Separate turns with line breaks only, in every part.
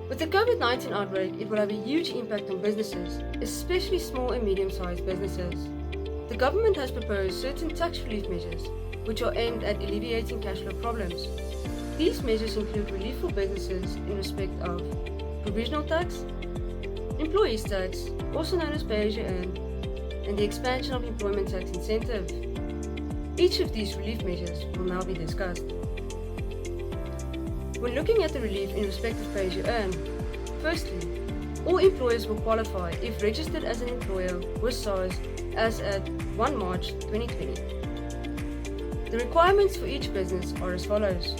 With the COVID-19 outbreak, it will have a huge impact on businesses, especially small and medium-sized businesses. The government has proposed certain tax relief measures, which are aimed at alleviating cash flow problems. These measures include relief for businesses in respect of provisional tax, employees tax, also known as pay-as-you-earn, and the expansion of employment tax incentive. Each of these relief measures will now be discussed. When looking at the relief in respect of pay-as-you-earn, firstly, all employers will qualify if registered as an employer with SARS as at 1 March 2020. The requirements for each business are as follows.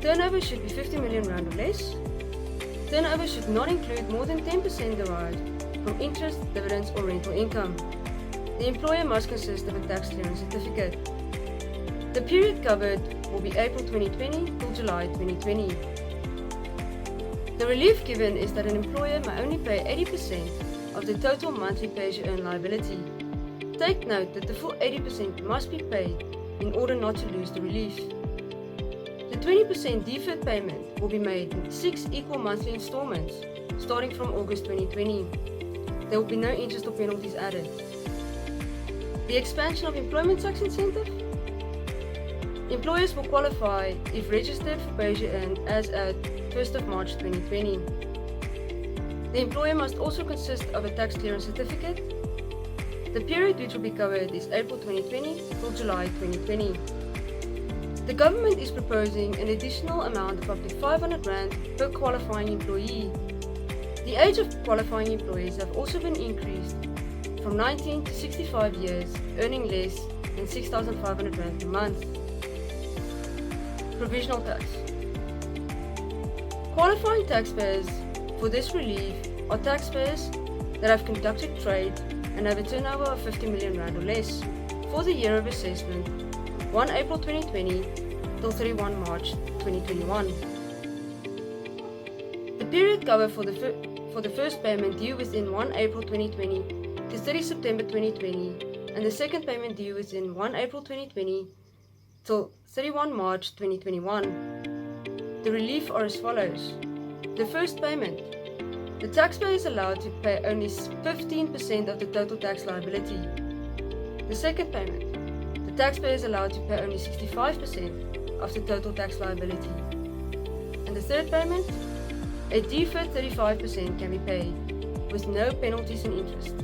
Turnover should be 50 million rand or less. Turnover should not include more than 10% derived from interest, dividends or rental income. The employer must consist of a tax clearance certificate. The period covered will be April 2020 till July 2020. The relief given is that an employer may only pay 80% of the total monthly pay-as-you-earn liability. Take note that the full 80% must be paid in order not to lose the relief. The 20% deferred payment will be made in 6 equal monthly installments starting from August 2020. There will be no interest or penalties added. The expansion of employment tax incentive. Employers will qualify if registered for pay-as-you-earn as at 1st of March 2020. The employer must also consist of a tax clearance certificate. The period which will be covered is April 2020 till July 2020. The government is proposing an additional amount of up to 500 Rand per qualifying employee. The age of qualifying employees have also been increased from 19 to 65 years, earning less than 6,500 Rand per month. Provisional tax. Qualifying taxpayers for this relief are taxpayers that have conducted trade and have a turnover of 50 million Rand or less for the year of assessment 1 April 2020 till 31 March 2021. The period cover for the first payment due within 1 April 2020 to 30 September 2020 and the second payment due within 1 April 2020 till 31 March 2021. The relief are as follows. The first payment. The taxpayer is allowed to pay only 15% of the total tax liability. The second payment. The taxpayer is allowed to pay only 65% of the total tax liability. And the third payment. A deferred 35% can be paid with no penalties and interest.